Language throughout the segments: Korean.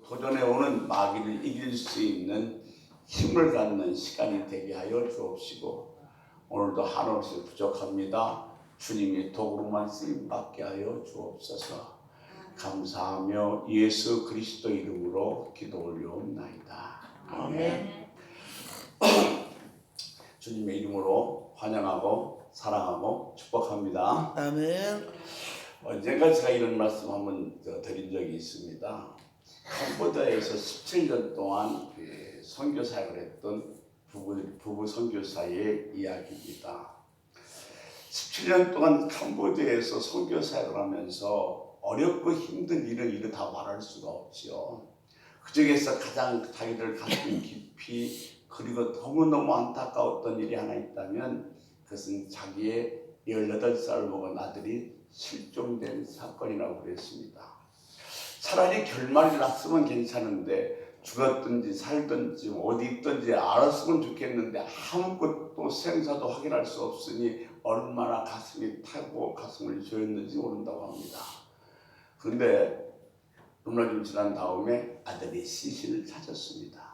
도전해 오는 마귀를 이길 수 있는 힘을 갖는 시간이 되게 하여 주옵시고, 오늘도 한없이 부족합니다. 주님이 도구로만 쓰임받게 하여 주옵소서. 감사하며 예수 그리스도 이름으로 기도 올려옵나이다. 아멘. 주님의 이름으로 환영하고 사랑하고 축복합니다. 아멘. 언젠가 제가 이런 말씀 한번 드린 적이 있습니다. 캄보디아에서 17년 동안 선교 사역을 했던 부부 선교사의 이야기입니다. 17년 동안 캄보디아에서 선교 사역을 하면서 어렵고 힘든 일을 이루 다 말할 수가 없지요. 그 중에서 가장 자기들 가슴 깊이 그리고 너무너무 안타까웠던 일이 하나 있다면 그것은 자기의 18살 먹은 아들이 실종된 사건이라고 그랬습니다. 차라리 결말이 났으면 괜찮은데 죽었든지 살든지 어디 있든지 알았으면 좋겠는데 아무것도 생사도 확인할 수 없으니 얼마나 가슴이 타고 가슴을 조였는지 모른다고 합니다. 그런데 얼마 좀 지난 다음에 아들이 시신을 찾았습니다.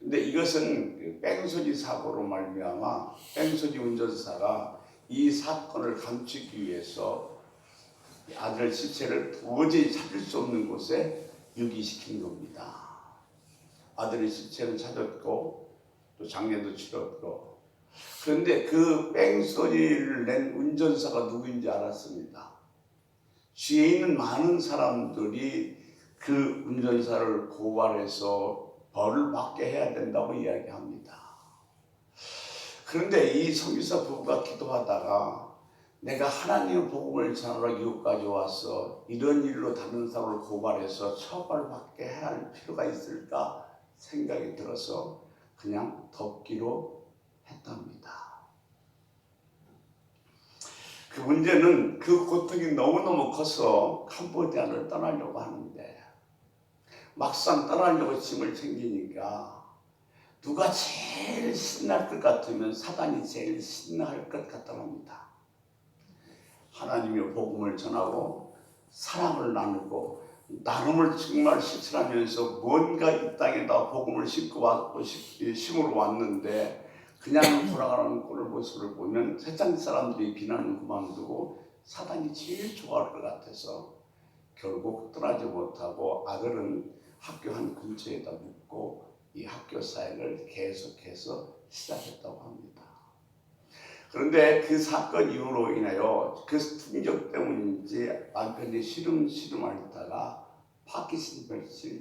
근데 이것은 뺑소니 사고로 말미암아 뺑소니 운전사가 이 사건을 감추기 위해서 아들 시체를 도저히 찾을 수 없는 곳에 유기시킨 겁니다. 아들의 시체는 찾았고 또 장례도 치렀고, 그런데 그 뺑소니를 낸 운전사가 누구인지 알았습니다. 주위에 있는 많은 사람들이 그 운전사를 고발해서 벌을 받게 해야 된다고 이야기합니다. 그런데 이 선교사 부부가 기도하다가 내가 하나님의 복음을 전하러 이곳까지 와서 이런 일로 다른 사람을 고발해서 처벌받게 해야 할 필요가 있을까 생각이 들어서 그냥 덮기로 했답니다. 그 문제는 그 고통이 너무너무 커서 캄보디아를 떠나려고 하는데 막상 떠나려고 짐을 챙기니까 누가 제일 신날 것 같으면 사단이 제일 신나할 것 같답니다. 하나님의 복음을 전하고 사랑을 나누고 나눔을 정말 실천하면서 뭔가 이 땅에다 복음을 심으러 왔는데 그냥 돌아가는 꼴을 모습을 보면 세상 사람들이 비난을 그만두고 사단이 제일 좋아할 것 같아서 결국 떠나지 못하고 아들은 학교 한 근처에다 묻고 이 학교 사역을 계속해서 시작했다고 합니다. 그런데 그 사건 이후로 인하여 그 충격 때문인지 남편이 시름시름하다가 파킨슨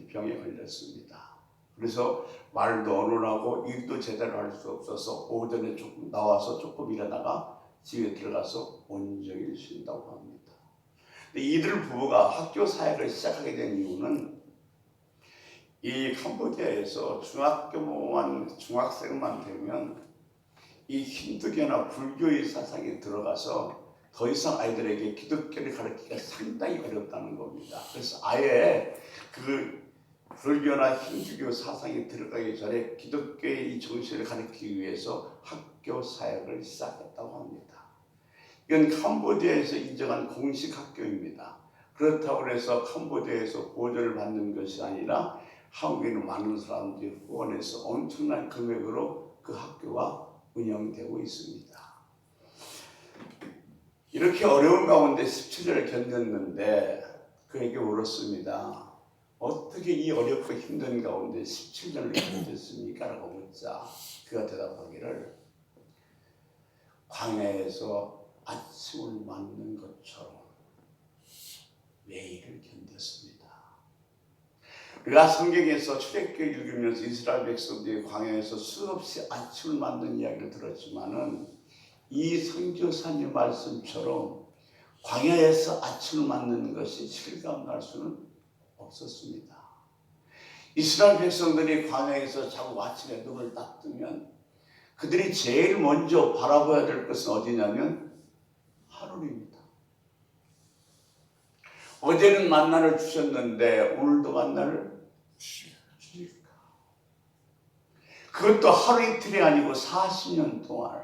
병에 걸렸습니다. 그래서 말도 어눌하고 일도 제대로 할 수 없어서 오전에 조금 나와서 조금 일하다가 집에 들어가서 온종일 쉰다고 합니다. 근데 이들 부부가 학교 사역을 시작하게 된 이유는 이 캄보디아에서 중학생만 되면 이 힌두교나 불교의 사상이 들어가서 더 이상 아이들에게 기독교를 가르치기가 상당히 어렵다는 겁니다. 그래서 아예 그 불교나 힌두교 사상이 들어가기 전에 기독교의 이 정신을 가르치기 위해서 학교 사역을 시작했다고 합니다. 이건 캄보디아에서 인정한 공식 학교입니다. 그렇다고 해서 캄보디아에서 보조를 받는 것이 아니라 한국에 있는 많은 사람들이 후원해서 엄청난 금액으로 그 학교가 운영되고 있습니다. 이렇게 어려운 가운데 17년을 견뎠는데 그에게 물었습니다. 어떻게 이 어렵고 힘든 가운데 17년을 견뎠습니까? 라고 묻자 그가 대답하기를 광야에서 아침을 맞는 것처럼 매일을 견뎠습니다. 우리가 성경에서 출애굽기 읽으면서 이스라엘 백성들이 광야에서 수없이 아침을 맞는 이야기를 들었지만은 이 선교사님 말씀처럼 광야에서 아침을 맞는 것이 실감날 수는 없었습니다. 이스라엘 백성들이 광야에서 자꾸 아침에 눈을 딱 뜨면 그들이 제일 먼저 바라봐야 될 것은 어디냐면 하늘입니다. 어제는 만나를 주셨는데 오늘도 만나를 주실까? 그것도 하루 이틀이 아니고 40년 동안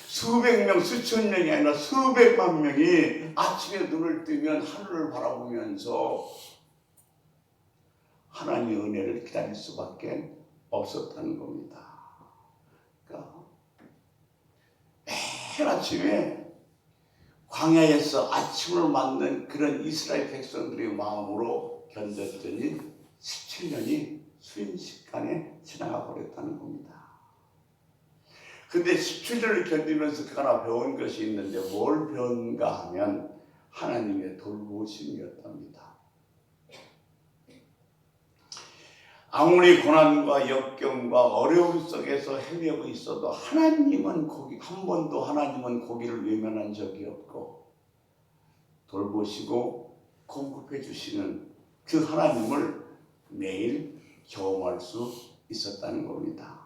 수백 명, 수천 명이 아니라 수백만 명이 아침에 눈을 뜨면 하늘을 바라보면서 하나님의 은혜를 기다릴 수밖에 없었다는 겁니다. 그러니까 매일 아침에 광야에서 아침을 맞는 그런 이스라엘 백성들의 마음으로 견뎠더니 17년이 순식간에 지나가 버렸다는 겁니다. 근데 17년을 견디면서 그 하나 배운 것이 있는데 뭘 배웠는가 하면 하나님의 돌보심이었답니다. 아무리 고난과 역경과 어려움 속에서 헤매고 있어도 하나님은 한 번도 하나님은 고기를 외면한 적이 없고 돌보시고 공급해 주시는 그 하나님을 매일 경험할 수 있었다는 겁니다.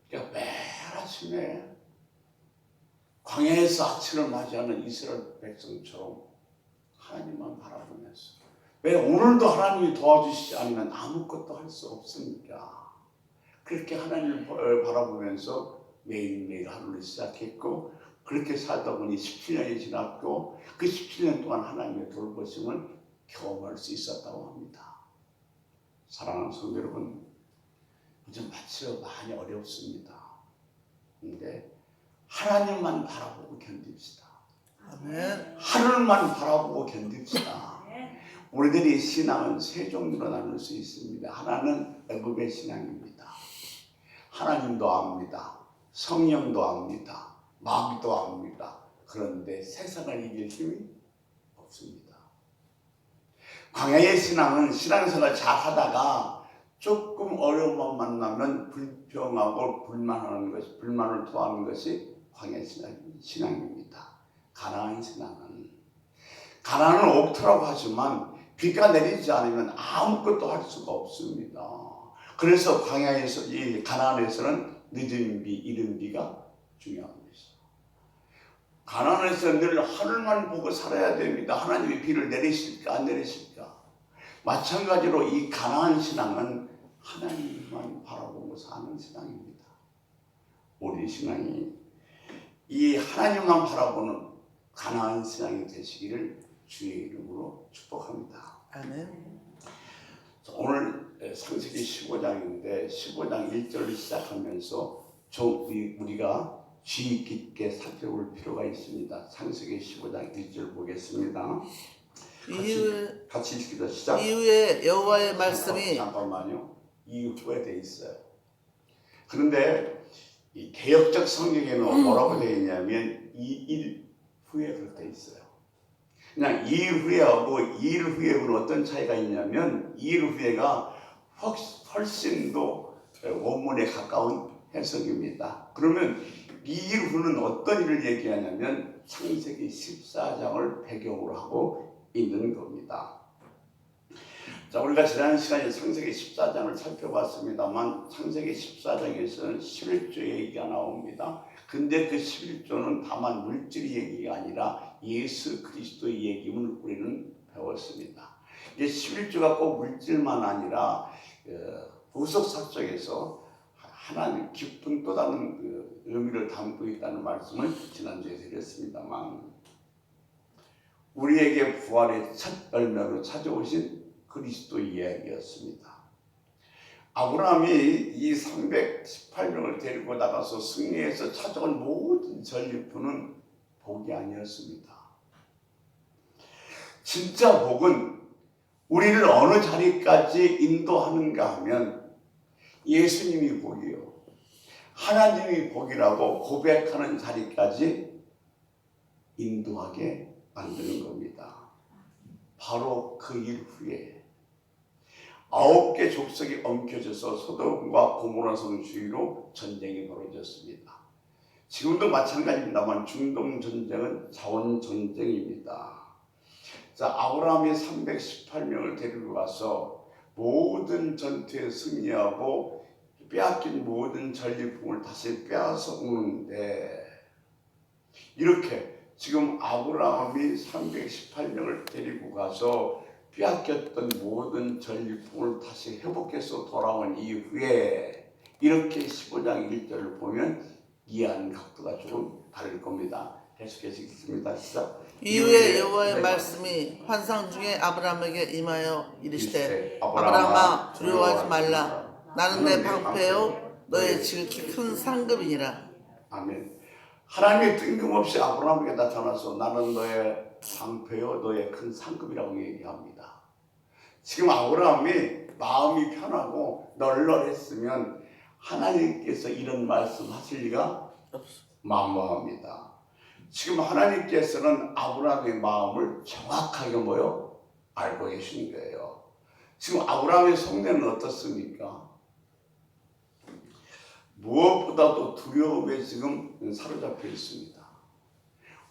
그러니까 매일 아침에 광야에서 아침을 맞이하는 이스라엘 백성처럼 하나님만 바라보면서 왜 오늘도 하나님이 도와주시지 않으면 아무것도 할 수 없습니까? 그렇게 하나님을 바라보면서 매일매일 하루를 시작했고 그렇게 살다 보니 17년이 지났고 그 17년 동안 하나님의 돌보심을 경험할 수 있었다고 합니다. 사랑하는 성도 여러분, 요즘 마치가 많이 어렵습니다. 그런데 하나님만 바라보고 견딥시다. 아멘. 하늘만 바라보고 견딥시다. 우리들이 신앙은 세 종류로 나눌 수 있습니다. 하나는 애굽의 신앙입니다. 하나님도 압니다. 성령도 압니다. 마귀도 압니다. 그런데 세상을 이길 힘이 없습니다. 광야의 신앙은 신앙생활 잘 하다가 조금 어려움만 만나면 불평하고 불만을 토하는 것이 광야 신앙입니다. 가나안 신앙은 가나안은 옥토라고 하지만 비가 내리지 않으면 아무것도 할 수가 없습니다. 그래서 광야에서 이 가나안에서는 늦은 비, 이른 비가 중요합니다. 가나안에서 늘 하늘만 보고 살아야 됩니다. 하나님이 비를 내리실까 안 내리실까. 마찬가지로 이 가나안 신앙은 하나님만 바라보고 사는 신앙입니다. 우리 신앙이 이 하나님만 바라보는 가나안 신앙이 되시기를 주의 이름으로 축복합니다. 아멘. 오늘 창세기 15장인데 15장 1절을 시작하면서 우리가 주의 깊게 살펴볼 필요가 있습니다. 창세기 15장 1절 보겠습니다. 같이 읽기도 시작. 이후에 여호와의 말씀이 잠깐만요. 이후에 돼 있어요. 그런데 이 개역적 성경에는 뭐라고 되어 있냐면 이일 후에 그렇게 되어 있어요. 그냥 이일 후에하고 이일 후에는 어떤 차이가 있냐면 이일 후에가 훨씬 더 원문에 가까운 해석입니다. 그러면 이일 후는 어떤 일을 얘기하냐면 창세기 14장을 배경으로 하고 있는 겁니다. 자, 우리가 지난 시간에 창세기 14장을 살펴봤습니다만 창세기 14장에서는 11조의 얘기가 나옵니다. 근데 그 11조는 다만 물질 얘기가 아니라 예수 그리스도의 얘기임을 우리는 배웠습니다. 이게 11조가 꼭 물질만 아니라 보석사 쪽에서 하나님 깊은 또 다른 의미를 담고 있다는 말씀을 지난주에 드렸습니다만 우리에게 부활의 첫 열매로 찾아오신 그리스도 이야기였습니다. 아브라함이 이 318명을 데리고 나가서 승리해서 찾아온 모든 전리품은 복이 아니었습니다. 진짜 복은 우리를 어느 자리까지 인도하는가 하면 예수님이 복이요, 하나님이 복이라고 고백하는 자리까지 인도하게 만드는 겁니다. 바로 그 일 후에 9개 족속이 엉켜져서 소돔과 고모라 성 주위로 전쟁이 벌어졌습니다. 지금도 마찬가지입니다만 중동 전쟁은 자원 전쟁입니다. 자, 아브라함이 318명을 데리고 가서 모든 전투에 승리하고 빼앗긴 모든 전리품을 다시 빼앗아 오는데 이렇게 지금 아브라함이 318명을 데리고 가서 빼앗겼던 모든 전리품을 다시 회복해서 돌아온 이후에 이렇게 15장 1절을 보면 이해하는 각도가 조금 다를 겁니다. 계속해서 읽습니다. 시작. 이후에 여호와의 말씀이 환상 중에 아브라함에게 임하여 이르시되 아브라함아 두려워하지 말라. 나는 내 방패요 너의 지극히 큰 상급이니라. 아멘. 하나님이 뜬금없이 아브라함에게 나타나서 나는 너의 방패요 너의 큰 상급이라고 얘기합니다. 지금 아브라함이 마음이 편하고 널널했으면 하나님께서 이런 말씀 하실 리가 만무합니다. 지금 하나님께서는 아브라함의 마음을 정확하게 알고 계시는 거예요. 지금 아브라함의 속내는 어떻습니까? 무엇보다도 두려움에 지금 사로잡혀 있습니다.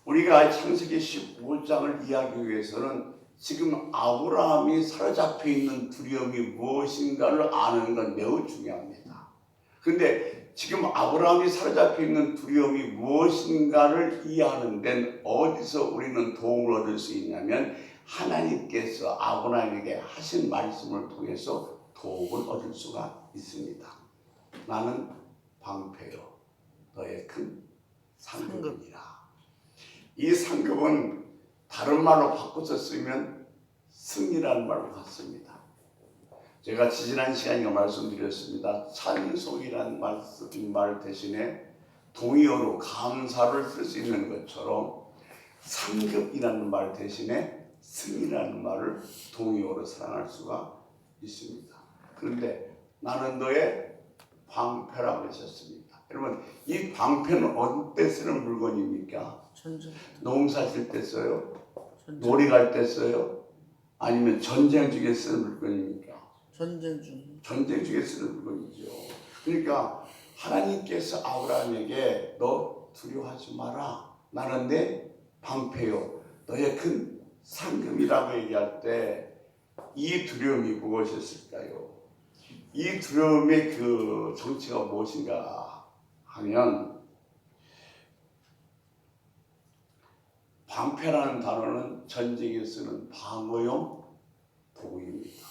우리가 창세기 15장을 이해하기 위해서는 지금 아브라함이 사로잡혀 있는 두려움이 무엇인가를 아는 건 매우 중요합니다. 그런데 지금 아브라함이 사로잡혀 있는 두려움이 무엇인가를 이해하는 데는 어디서 우리는 도움을 얻을 수 있냐면 하나님께서 아브라함에게 하신 말씀을 통해서 도움을 얻을 수가 있습니다. 나는 방패요 너의 큰 상급이니라. 이 상급은 다른 말로 바꿔서 쓰면 승리라는 말로 같습니다. 제가 지난 시간에 말씀드렸습니다. 찬송이라는 말 대신에 동의어로 감사를 쓸 수 있는 것처럼 상급이라는 말 대신에 승리라는 말을 동의어로 사용할 수가 있습니다. 그런데 나는 너의 방패라고 하셨습니다. 여러분 이 방패는 어느 때 쓰는 물건입니까? 농사 질 때 써요? 놀이 갈 때 써요? 아니면 전쟁 중에 쓰는 물건입니까? 전쟁 중에 쓰는 물건이죠. 그러니까 하나님께서 아브라함에게 너 두려워하지 마라. 나는 내 방패요. 너의 큰 상급이라고 얘기할 때 이 두려움이 무엇이었을까요? 이 두려움의 그 정체가 무엇인가 하면 방패라는 단어는 전쟁에 쓰는 방어용 도구입니다.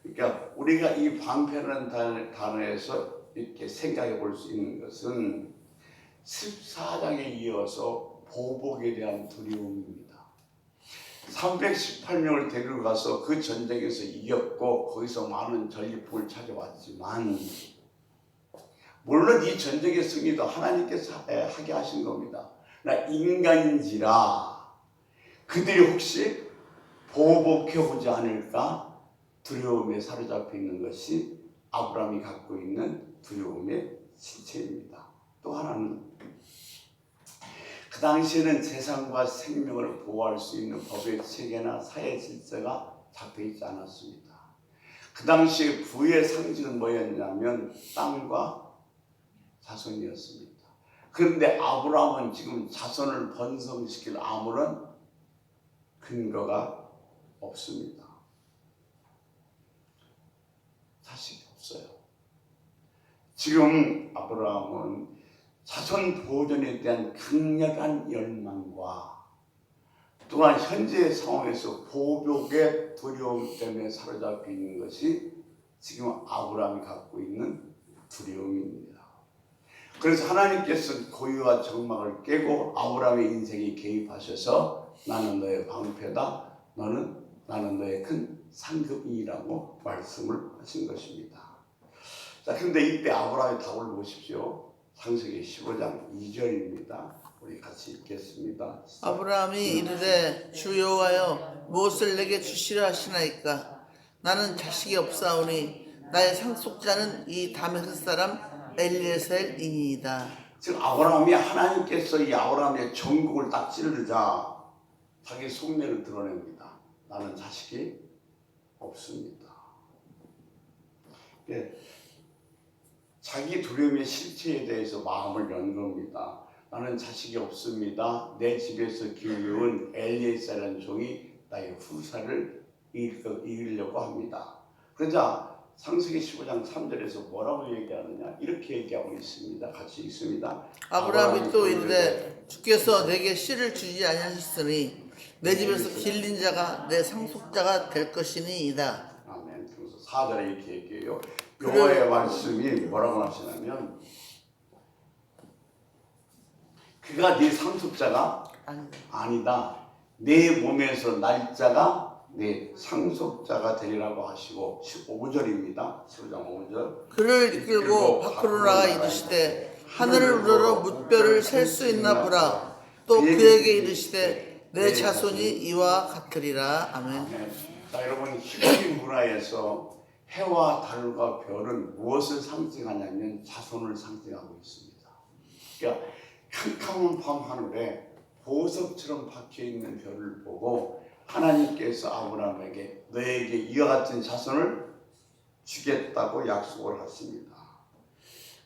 그러니까 우리가 이 방패라는 단어에서 이렇게 생각해 볼 수 있는 것은 14장에 이어서 보복에 대한 두려움입니다. 318명을 데리고 가서 그 전쟁에서 이겼고 거기서 많은 전리품을 찾아왔지만 물론 이 전쟁의 승리도 하나님께서 하게 하신 겁니다. 나 인간인지라 그들이 혹시 보복해오지 않을까 두려움에 사로잡혀 있는 것이 아브라함이 갖고 있는 두려움의 실체입니다. 또 하나는 그 당시에는 재산과 생명을 보호할 수 있는 법의 체계나 사회 질서가 잡혀 있지 않았습니다. 그 당시에 부의 상징은 뭐였냐면 땅과 자손이었습니다. 그런데 아브라함은 지금 자손을 번성시킬 아무런 근거가 없습니다. 자식이 없어요. 지금 아브라함은 자손 보존에 대한 강력한 열망과 또한 현재 상황에서 보복의 두려움 때문에 사로잡혀 있는 것이 지금 아브라함이 갖고 있는 두려움입니다. 그래서 하나님께서 고유와 정막을 깨고 아브라함의 인생에 개입하셔서 나는 너의 방패다. 나는 너의 큰 상급이라고 말씀을 하신 것입니다. 자, 그런데 이때 아브라함의 답을 보십시오. 창세기 15장 2절입니다. 우리 같이 읽겠습니다. 아브라함이 이르되 주 여호와여 무엇을 내게 주시려 하시나이까? 나는 자식이 없사오니 나의 상속자는 이 다메섹 사람 엘리에셀이니이다. 지금 아브라함이 하나님께서 이 아브라함의 전국을 딱 찌르자 자기 속내를 드러냅니다. 나는 자식이 없습니다. 자기 두려움의 실체에 대해서 마음을 연 겁니다. 나는 자식이 없습니다. 내 집에서 기르는 엘리에셀이라는 종이 나의 후사를 이으려고 합니다. 그러자 창세기 15장 3절에서 뭐라고 얘기하느냐 이렇게 얘기하고 있습니다. 같이 읽습니다. 아브라함이 또 이르되 주께서 내게 씨를 주지 아니하셨으니 내 집에서 길린 자가 내 상속자가 될 것이니이다. 아멘. 그래서 4절에 이렇게 얘기해요. 여호와의 말씀이 뭐라고 하시냐면 그가 네 상속자가 아니다. 내 몸에서 날짜가 내 상속자가 되리라고 하시고 15절입니다. 15장 5절. 그를 이끌고 밖으로 나가 이르시되 하늘을 우러러 뭇별을 셀 수 있나 보라. 또 그에게 이르시되 내 자손이 이와 같으리라. 아멘. 자, 여러분, 히브리 문화에서 해와 달과 별은 무엇을 상징하냐면 자손을 상징하고 있습니다. 그러니까 캄캄한 밤 하늘에 보석처럼 박혀있는 별을 보고 하나님께서 아브라함에게 너에게 이와 같은 자손을 주겠다고 약속을 하십니다.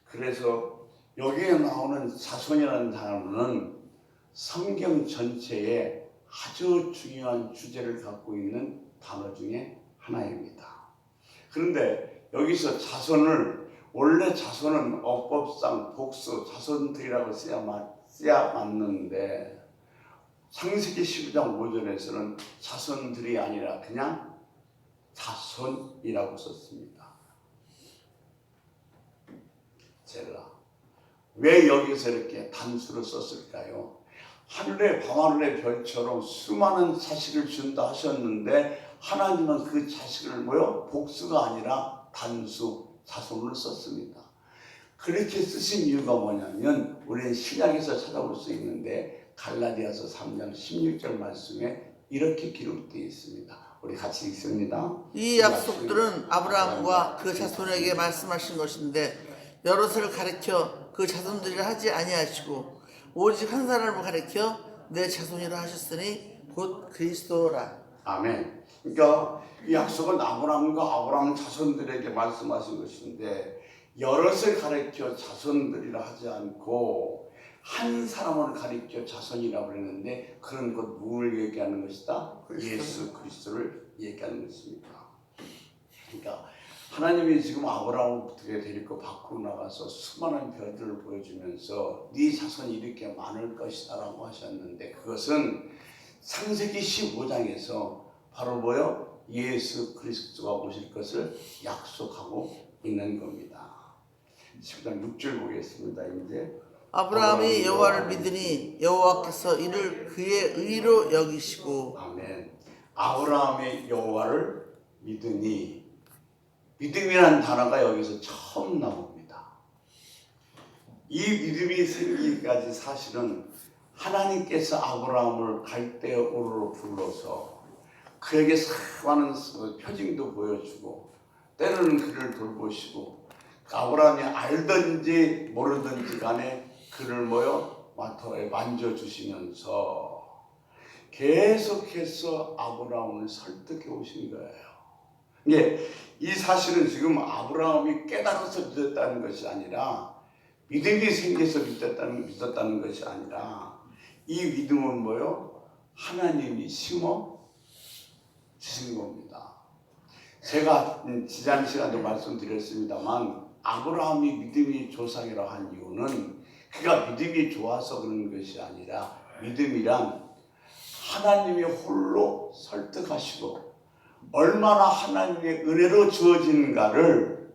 그래서 여기에 나오는 자손이라는 단어는 성경 전체에 아주 중요한 주제를 갖고 있는 단어 중에 하나입니다. 그런데 여기서 자손을, 원래 자손은 어법상 복수, 자손들이라고 써야 맞는데 창세기 12장 5절에서는 자손들이 아니라 그냥 자손이라고 썼습니다. 제가 왜 여기서 이렇게 단수로 썼을까요? 하늘의 밤하늘의 별처럼 수많은 자식을 준다 하셨는데 하나님은 그 자식을 복수가 아니라 단수, 자손을 썼습니다. 그렇게 쓰신 이유가 뭐냐면 우리는 신약에서 찾아볼 수 있는데 갈라디아서 3장 16절 말씀에 이렇게 기록되어 있습니다. 우리 같이 읽습니다. 이 약속들은 아브라함과 그 자손에게 말씀하신 것인데 여럿을 가리켜 그 자손들이라 하지 아니하시고 오직 한 사람을 가리켜 내 자손이라 하셨으니 곧 그리스도라. 아멘. 그러니까 이 약속은 아브라함과 아브라함 자손들에게 말씀하신 것인데 여럿을 가리켜 자손들이라 하지 않고 한 사람을 가리켜 자손이라고 그랬는데 그런 것 누구를 얘기하는 것이다? 예수 그리스도를 얘기하는 것입니다. 그러니까 하나님이 지금 아브라함을 어떻게 데리고 밖으로 나가서 수많은 별들을 보여주면서 네 자손이 이렇게 많을 것이다 라고 하셨는데 그것은 창세기 15장에서 바로 예수 그리스도가 오실 것을 약속하고 있는 겁니다. 10장 6절 보겠습니다. 이제 아브라함이 여호와를 믿으니 여호와께서 이를 그의 의로 여기시고. 아멘. 아브라함이 여호와를 믿으니, 믿음이라는 단어가 여기서 처음 나옵니다. 이 믿음이 생기기까지 사실은 하나님께서 아브라함을 갈대아 우르로 불러서 그에게 수많은 표징도 보여주고 때로는 그를 돌보시고 아브라함이 알든지 모르든지 간에 그를 마터에 만져주시면서 계속해서 아브라함을 설득해 오신 거예요. 이 사실은 지금 아브라함이 깨달아서 믿었다는 것이 아니라 믿음이 생겨서 믿었다는 것이 아니라 이 믿음은 하나님이 심어 주신 겁니다. 제가 지난 시간에도 말씀드렸습니다만 아브라함이 믿음이 조상이라고 한 이유는 그가 믿음이 좋아서 그런 것이 아니라 믿음이란 하나님이 홀로 설득하시고 얼마나 하나님의 은혜로 주어지는가를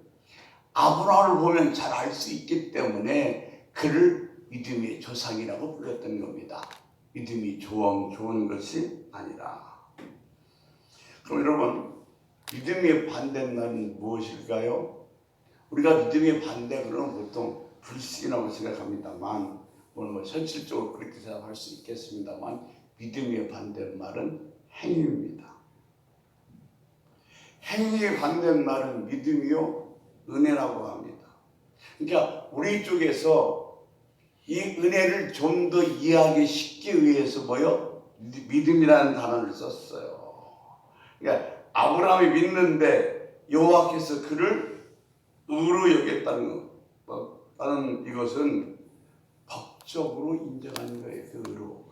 아브라함을 보면 잘 알 수 있기 때문에 그를 믿음의 조상이라고 불렀던 겁니다. 믿음이 좋은 것이 아니라. 그럼 여러분, 믿음의 반대는 무엇일까요? 우리가 믿음의 반대 그러면 보통 불신이라고 생각합니다만 현실적으로 그렇게 생각할 수 있겠습니다만 믿음의 반대말은 행위입니다. 행위의 반대말은 믿음이요 은혜라고 합니다. 그러니까 우리 쪽에서 이 은혜를 좀 더 이해하기 쉽기 위해서 믿음이라는 단어를 썼어요. 그러니까 아브라함이 믿는데 여호와께서 그를 의로 여겼다는 이것은 법적으로 인정하는 거예요. 그 의로.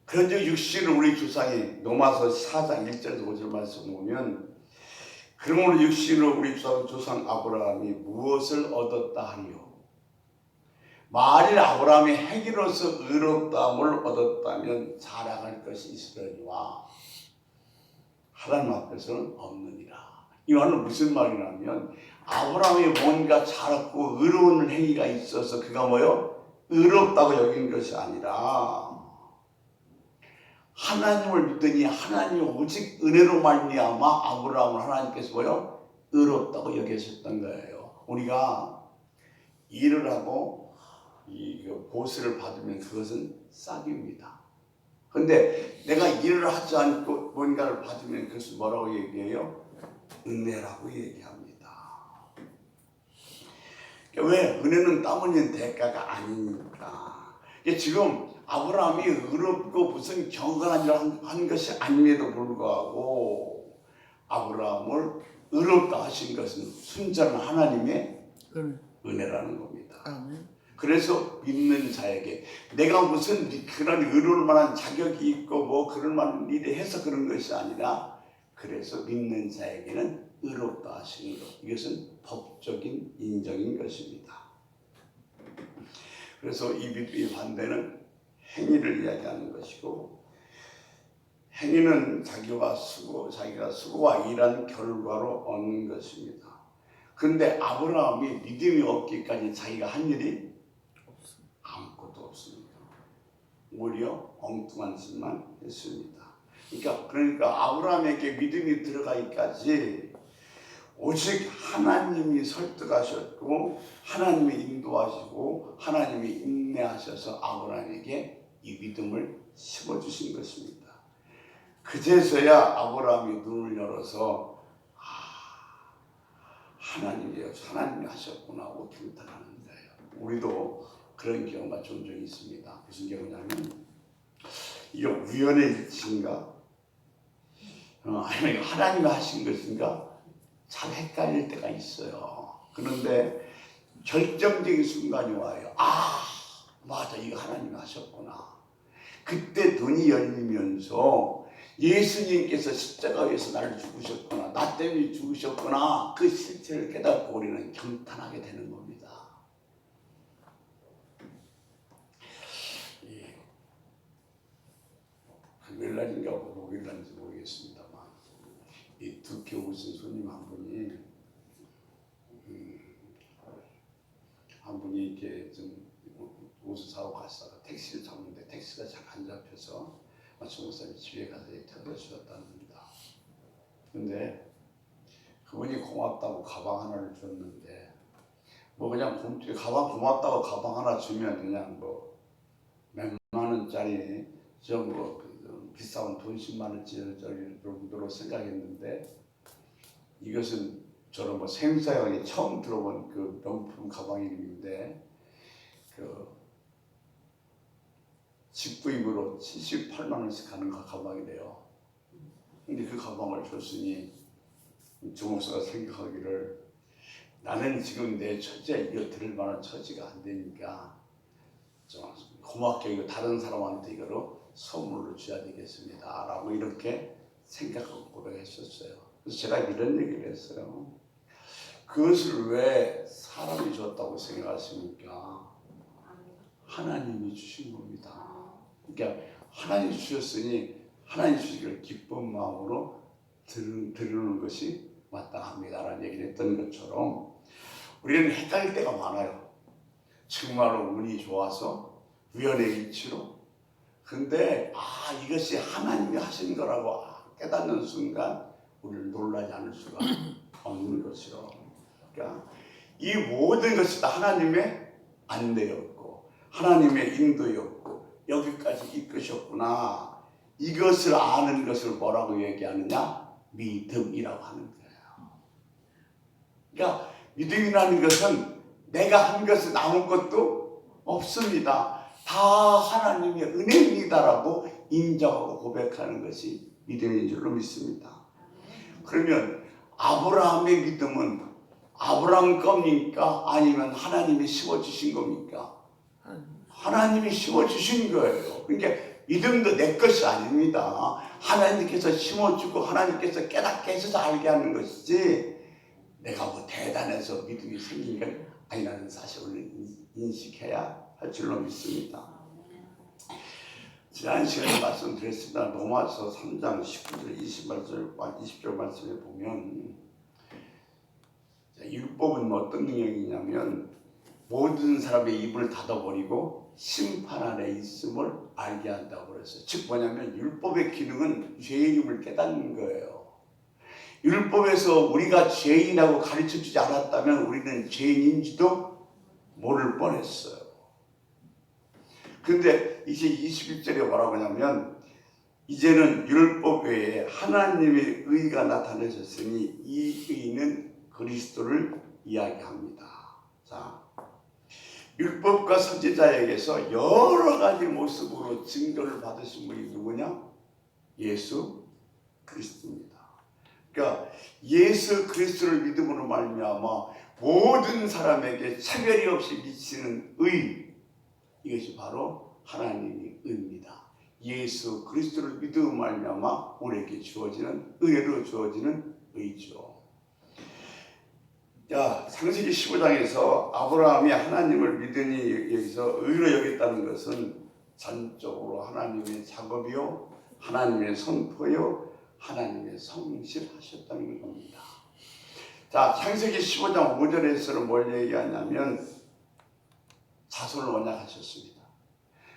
그런즉 육신을 우리 조상이 로마서 4장 1절에서 5절 말씀 보면 그러므로 육신으로 우리 조상 아브라함이 무엇을 얻었다 하니요? 만일 아브라함이 행위로서 의롭다함을 얻었다면 자랑할 것이 있으려니와 하나님 앞에서는 없느니라. 이 말은 무슨 말이냐면 아브라함이 뭔가 잘하고 의로운 행위가 있어서 그가 의롭다고 여긴 것이 아니라 하나님을 믿더니 하나님이 오직 은혜로 말미암아 아브라함을 하나님께서 뭐요? 의롭다고 여기셨던 거예요. 우리가 일을 하고 이 보수를 받으면 그것은 싹입니다. 근데 내가 일을 하지 않고 뭔가를 받으면 그것을 뭐라고 얘기해요? 은혜라고 얘기합니다. 왜? 은혜는 땀 흘린 대가가 아니니까. 지금 아브라함이 의롭고 무슨 경건한 일을 한 것이 아님에도 불구하고 아브라함을 의롭다 하신 것은 순전한 하나님의 은혜라는 겁니다. 아멘. 그래서 믿는 자에게 내가 무슨 그런 의로울 만한 자격이 있고 뭐 그럴 만한 일을 해서 그런 것이 아니라 그래서 믿는 자에게는 의롭다 하시는 것. 이것은 법적인 인정인 것입니다. 그래서 이 믿음의 반대는 행위를 이야기하는 것이고 행위는 자기가 수고와 일한 결과로 얻는 것입니다. 그런데 아브라함이 믿음이 없기까지 자기가 한 일이 아무것도 없습니다. 오히려 엉뚱한 짓만 했습니다. 그러니까 아브라함에게 믿음이 들어가기까지 오직 하나님이 설득하셨고 하나님이 인도하시고 하나님이 인내하셔서 아브라함에게 이 믿음을 심어주신 것입니다. 그제서야 아브라함이 눈을 열어서 하나님이 하셨구나 하고 경탄하는 거예요. 우리도 그런 경우가 종종 있습니다. 무슨 경우냐면 이게 우연의 일치인가? 아니면 하나님이 하신 것인가? 잘 헷갈릴 때가 있어요. 그런데 결정적인 순간이 와요. 맞아, 이거 하나님이 하셨구나. 그때 눈이 열리면서 예수님께서 십자가에서 나를 죽으셨구나, 나 때문에 죽으셨구나, 그 실체를 깨닫고 우리는 경탄하게 되는 겁니다. 멜날인가 목요일날인지 모르겠습니다만 이 두께 오신 손님 한 분이 이렇게 좀 옷을 사러 갔다가 택시를 잡는데 택시가 잘 안 잡혀서 마치 목사님이 집에 가서 태워다 주셨답니다. 근데 그분이 고맙다고 가방 하나를 줬는데 뭐 그냥 가방 고맙다고 가방 하나 주면 그냥 뭐 몇만 원짜리 비싼 돈 10만 원짜리 정도로 생각했는데 이것은 저는 뭐 생사형이 처음 들어본 그 명품 가방 이름인데 직구입으로 78만 원씩 하는 가방이래요. 근데 그 가방을 줬으니 주목사가 생각하기를 나는 지금 내 처지에 이거 들을 만한 처지가 안 되니까 좀 고맙게 이거 다른 사람한테 이거로 선물로 줘야 되겠습니다 라고 이렇게 생각하고 고백했었어요. 그래서 제가 이런 얘기를 했어요. 그것을 왜 사람이 줬다고 생각하십니까? 하나님이 주신 겁니다. 그러니까 하나님이 주셨으니 하나님이 주시기를 기쁜 마음으로 드리는 것이 마땅합니다라는 얘기를 했던 것처럼 우리는 헷갈릴 때가 많아요. 정말로 운이 좋아서 우연의 일치로 근데 이것이 하나님이 하신 거라고 깨닫는 순간 우리를 놀라지 않을 수가 없는 것이요. 그러니까 이 모든 것이 다 하나님의 안내였고 하나님의 인도였고 여기까지 이끄셨구나. 이것을 아는 것을 뭐라고 얘기하느냐? 믿음이라고 하는 거예요. 그러니까 믿음이라는 것은 내가 한 것은 아무것도 없습니다. 다 하나님의 은혜입니다라고 인정하고 고백하는 것이 믿음인 줄로 믿습니다. 그러면 아브라함의 믿음은 아브라함 겁니까? 아니면 하나님이 심어주신 겁니까? 하나님이 심어주신 거예요. 그러니까 믿음도 내 것이 아닙니다. 하나님께서 심어주고 하나님께서 깨닫게 해서 알게 하는 것이지 내가 뭐 대단해서 믿음이 생긴 건 아니라는 사실을 인식해야 할 줄로 믿습니다. 지난 시간에 말씀드렸습니다. 로마서 3장 19절 20절 말씀에 보면 율법은 어떤 능력이냐면 모든 사람의 입을 닫아버리고 심판 아래 있음을 알게 한다고 그랬어요. 즉 뭐냐면 율법의 기능은 죄인임을 깨닫는 거예요. 율법에서 우리가 죄인하고 가르쳐주지 않았다면 우리는 죄인인지도 모를 뻔했어요. 그런데 이제 21절에 뭐라고 하냐면 이제는 율법 외에 하나님의 의가 나타나셨으니 이 의는 그리스도를 이야기합니다. 자, 율법과 선지자에게서 여러 가지 모습으로 증거를 받으신 분이 누구냐? 예수 그리스도입니다. 그러니까 예수 그리스도를 믿음으로 말미암아 모든 사람에게 차별이 없이 미치는 의, 이것이 바로 하나님의 의입니다. 예수 그리스도를 믿음으로 말미암아 우리에게 주어지는 의로 주어지는 의죠. 자, 창세기 15장에서 아브라함이 하나님을 믿으니 여기서 의로 여겼다는 것은 전적으로 하나님의 작업이요, 하나님의 선포요, 하나님의 성실하셨다는 겁니다. 자, 창세기 15장 5절에서는 뭘 얘기하냐면 자손을 언약하셨습니다.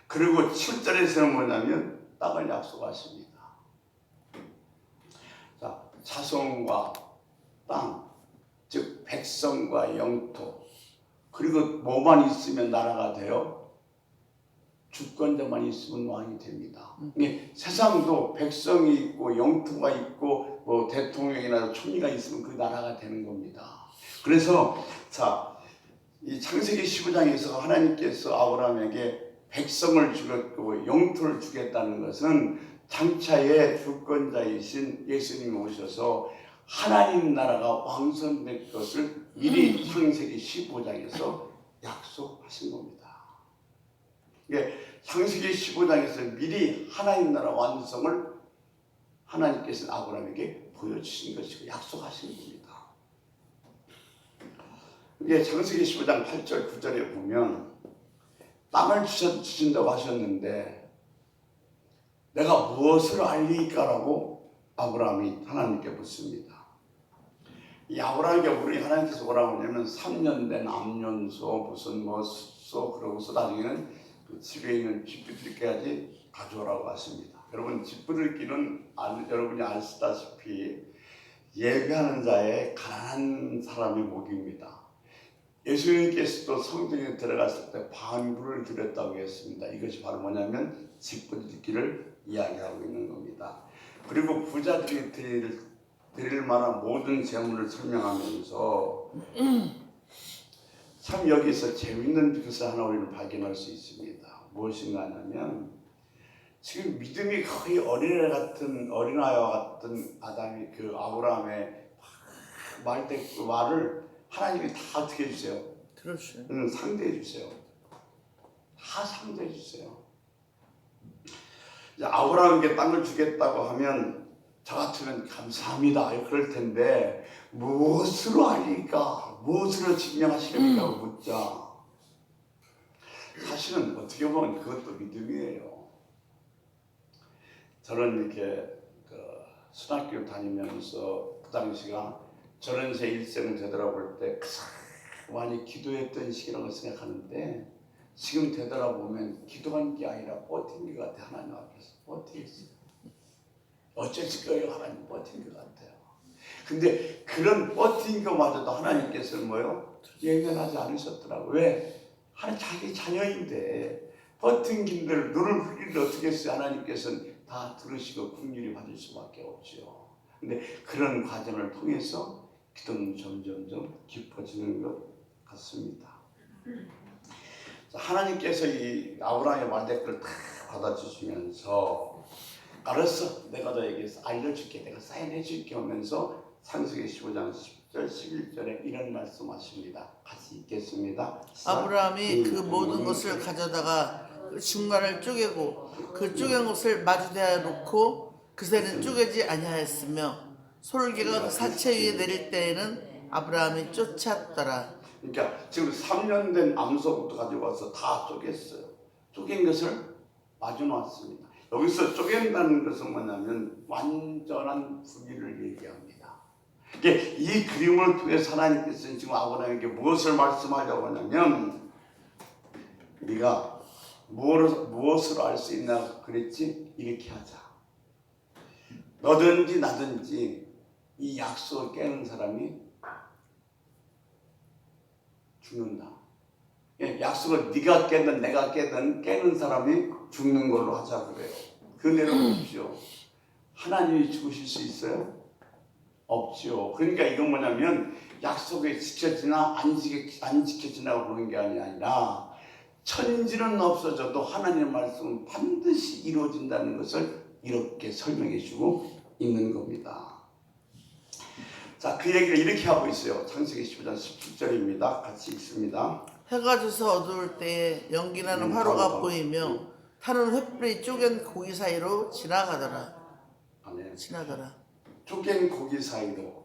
그리고 7절에서는 뭐냐면 땅을 약속하십니다. 자, 자손과 땅, 즉 백성과 영토, 그리고 뭐만 있으면 나라가 돼요? 주권자만 있으면 왕이 됩니다. 세상도 백성이 있고 영토가 있고 뭐 대통령이나 총리가 있으면 그 나라가 되는 겁니다. 그래서 자, 이 창세기 15장에서 하나님께서 아브라함에게 백성을 주겠고 영토를 주겠다는 것은 장차의 주권자이신 예수님이 오셔서 하나님 나라가 완성될 것을 미리 창세기 15장에서 약속하신 겁니다. 창세기 15장에서 미리 하나님 나라 완성을 하나님께서 아브라함에게 보여주신 것이고 약속하신 겁니다. 창세기 15장 8절 9절에 보면 땅을 주신다고 하셨는데 내가 무엇을 알리까라고 아브라함이 하나님께 묻습니다. 이 아브라함에게 우리 하나님께서 뭐라고 하냐면 3년 된 암연소 무슨 뭐 숫소 그러고서 나중에는 그 집에 있는 쥐뿌들끼까지 가져오라고 하십니다. 여러분 쥐뿌들끼는 여러분이 아시다시피 예배하는 자의 가난한 사람의 목입니다. 예수님께서도 성전에 들어갔을 때 반구를 드렸다고 했습니다. 이것이 바로 뭐냐면 쥐뿌들끼를 이야기하고 있는 겁니다. 그리고 부자들이 드릴 만한 모든 재물을 설명하면서 참 여기서 재밌는 것을 하나 우리는 발견할 수 있습니다. 무엇인가 하냐면 지금 믿음이 거의 어린아이와 같은 아담이 그 아브라함의 말을 하나님이 다 어떻게 해주세요? 그렇죠. 상대해 주세요. 다 상대해 주세요. 이제 아브라함에게 땅을 주겠다고 하면 저 같으면 감사합니다. 그럴 텐데 무엇으로 알리까? 무엇으로 증명하시렵니까? 묻자. 사실은 어떻게 보면 그것도 믿음이에요. 저는 이렇게 신학교 다니면서 그 당시가 저런 제 일생을 되돌아볼 때 많이 기도했던 시기라고 생각하는데 지금 되돌아보면 기도한 게 아니라 버틴 것 같아요. 하나님 앞에서 버티겠어요. 어쩌실 거예요? 하나님 버틴 것 같아요. 근데 그런 버틴 것마저도 하나님께서는 뭐요? 예면하지 않으셨더라고요. 왜? 하나님 자기 자녀인데 버틴 길들 눈을 흘리는데 어떻게 했어요? 하나님께서는 다 들으시고 긍휼히 받을 수밖에 없죠. 근데 그런 과정을 통해서 기도는 점점점 깊어지는 것 같습니다. 하나님께서 이 아브라함의 말대꾸를 다 받아주시면서 알았어, 내가 너에게 알려줄게, 내가 사인해줄게 하면서 창세기 15장 10절 11절에 이런 말씀하십니다. 같이 읽겠습니다. 아브라함이 그 모든 것을 가져다가 중간을 쪼개고 그 쪼갠 것을 마주대하여 놓고 그새는 쪼개지 아니하였으며 솔개가 그 사체 위에 내릴 때에는 아브라함이 쫓았더라. 그러니까 지금 3년 된 암소부터 가지고 와서 다 쪼갰어요. 쪼갠 것을 마주 놨습니다. 여기서 쪼갠다는 것은 뭐냐면 완전한 부귀를 얘기합니다. 이 그림을 통해서 하나님께서는 지금 아브라함에게 무엇을 말씀하려고 하냐면 네가 무엇으로 알 수 있나 그랬지? 이렇게 하자. 너든지 나든지 이 약속을 깨는 사람이 죽는다. 약속을 네가 깨든 내가 깨든 깨는 사람이 죽는 걸로 하자 그래요. 그 내려보십시오. 하나님이 죽으실 수 있어요? 없죠. 그러니까 이건 뭐냐면 약속이 지켜지나 안 지켜지나 보는 게 아니라 천지는 없어져도 하나님의 말씀은 반드시 이루어진다는 것을 이렇게 설명해 주고 있는 겁니다. 자, 그 얘기를 이렇게 하고 있어요. 창세기 15장 17절입니다. 같이 읽습니다. 해가 져서 어두울 때에 연기나는 화로가 보이며 타는 횃불이 쪼갠 고기 사이로 지나가더라. 아멘. 지나더라. 쪼갠 고기 사이로.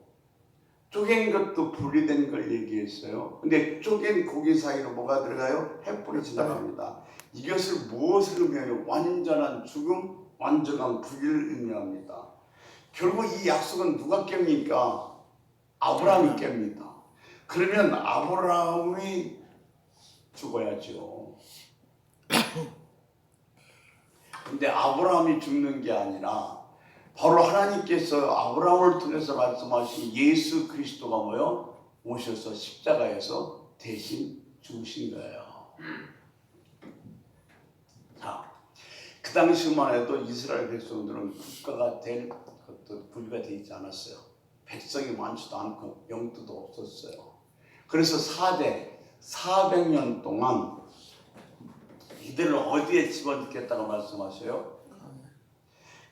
쪼갠 것도 분리된 걸 얘기했어요. 근데 쪼갠 고기 사이로 뭐가 들어가요? 횃불이 지나갑니다. 이것을 무엇을 의미하요? 완전한 죽음, 완전한 불의를 의미합니다. 결국 이 약속은 누가 깹니까? 아브라함이 깹니다. 그러면 아브라함이 죽어야죠. 근데 아브라함이 죽는 게 아니라 바로 하나님께서 아브라함을 통해서 말씀하신 예수 그리스도가 뭐요? 오셔서 십자가에서 대신 죽으신 거예요. 자, 그 당시만 해도 이스라엘 백성들은 국가가 될 것도 분리가 되어 있지 않았어요. 백성이 많지도 않고 영토도 없었어요. 그래서 400년 동안 이들을 어디에 집어넣겠다고 말씀하세요?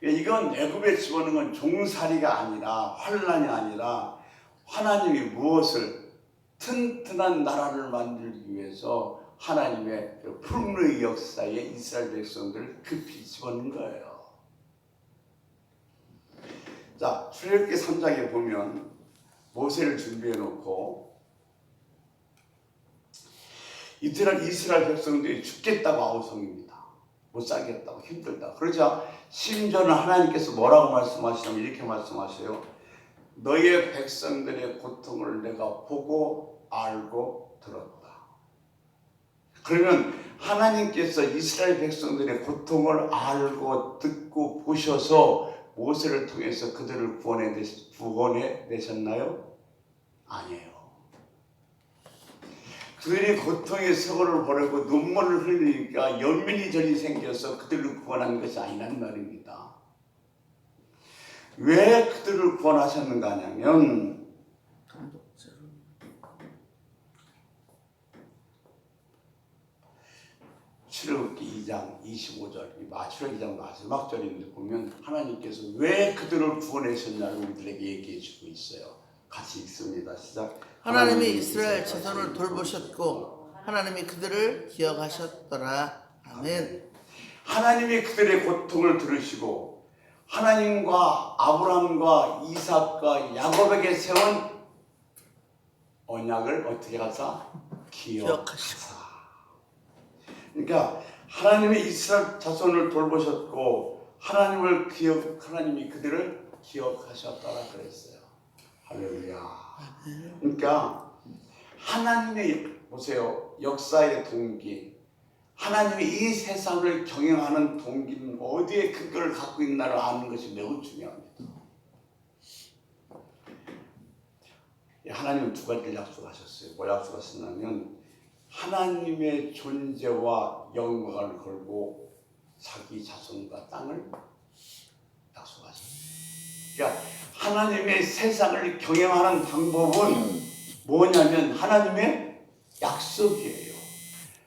이건 애굽에 집어넣은 건 종살이가 아니라 환란이 아니라 하나님이 무엇을 튼튼한 나라를 만들기 위해서 하나님의 풍요의 역사에 이스라엘 백성들을 급히 집어넣은 거예요. 자, 출애굽기 3장에 보면 모세를 준비해 놓고 이스라엘 백성들이 죽겠다고 아우성입니다. 못 살겠다고 힘들다. 그러자 심지어는 하나님께서 뭐라고 말씀하시냐면 이렇게 말씀하세요. 너의 백성들의 고통을 내가 보고 알고 들었다. 그러면 하나님께서 이스라엘 백성들의 고통을 알고 듣고 보셔서 모세를 통해서 그들을 구원해내셨나요? 아니에요. 그들이 고통의 서거를 보내고 눈물을 흘리니까 연민이 전이 생겨서 그들을 구원한 것이 아니란 말입니다. 왜 그들을 구원하셨는가 하냐면 출애굽기 2장 25절 출애굽기 2장 마지막 절인데 보면 하나님께서 왜 그들을 구원하셨냐를 우리들에게 얘기해 주고 있어요. 같이 읽습니다. 시작. 하나님이 이스라엘 자손을 돌보셨고 하나님이 그들을 기억하셨더라. 아멘. 하나님이 그들의 고통을 들으시고 하나님과 아브라함과 이삭과 야곱에게 세운 언약을 어떻게 하사? 기억하사. 그러니까 하나님이 이스라엘 자손을 돌보셨고 하나님이 그들을 기억하셨더라 그랬어요. 할렐루야. 그러니까 하나님의 보세요. 역사의 동기, 하나님이 이 세상을 경영하는 동기는 어디에 근거를 갖고 있나를 아는 것이 매우 중요합니다. 하나님은 두 가지를 약속하셨어요. 뭐 약속하셨냐면 하나님의 존재와 영광을 걸고 자기 자손과 땅을 약속하셨어요. 그러니까 하나님의 세상을 경영하는 방법은 뭐냐면 하나님의 약속이에요.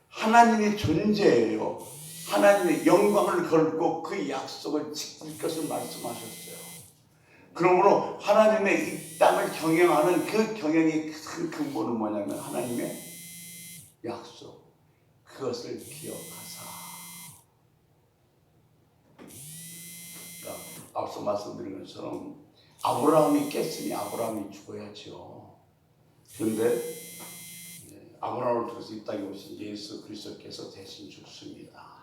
하나님의 존재예요. 하나님의 영광을 걸고 그 약속을 지킬 것을 말씀하셨어요. 그러므로 하나님의 이 땅을 경영하는 그 경영의 큰 근본은 뭐냐면 하나님의 약속, 그것을 기억하사. 그러니까 앞서 말씀드린 것처럼 아브라함이 깼으니 아브라함이 죽어야죠. 그런데 아브라함을 통해서 이 땅에 오신 예수 그리스도께서 대신 죽습니다.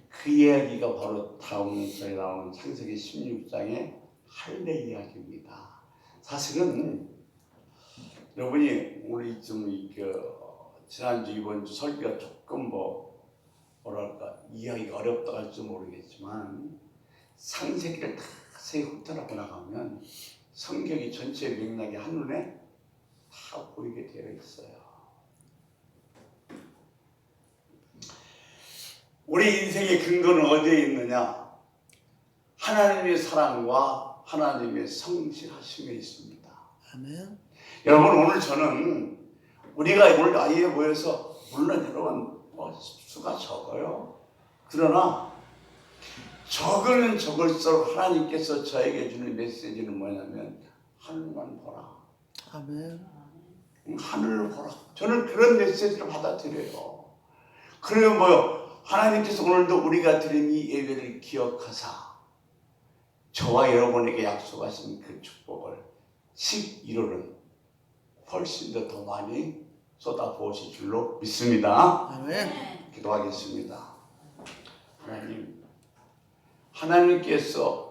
그 이야기가 바로 다음 절에 나오는 창세기 16장의 할례 이야기입니다. 사실은 여러분이 우리 좀 지난주 이번주 설교가 조금 뭐랄까 이해하기가 어렵다 할지 모르겠지만 창세기를 다 자세히 훑어나고 나가면 성경이 전체 맥락이 한눈에 다 보이게 되어 있어요. 우리 인생의 근거는 어디에 있느냐? 하나님의 사랑과 하나님의 성실하심에 있습니다. 아멘. 여러분 오늘 저는 우리가 오늘 아이에 모여서 물론 여러분 수가 적어요. 그러나 적으면 적을수록 하나님께서 저에게 주는 메시지는 뭐냐면 하늘만 보라. 아멘. 하늘을 보라. 저는 그런 메시지를 받아들여요. 그러면 뭐요? 하나님께서 오늘도 우리가 드린 이 예배를 기억하사 저와 여러분에게 약속하신 그 축복을 11월은 훨씬 더 많이 쏟아부으실 줄로 믿습니다. 아멘. 기도하겠습니다. 하나님께서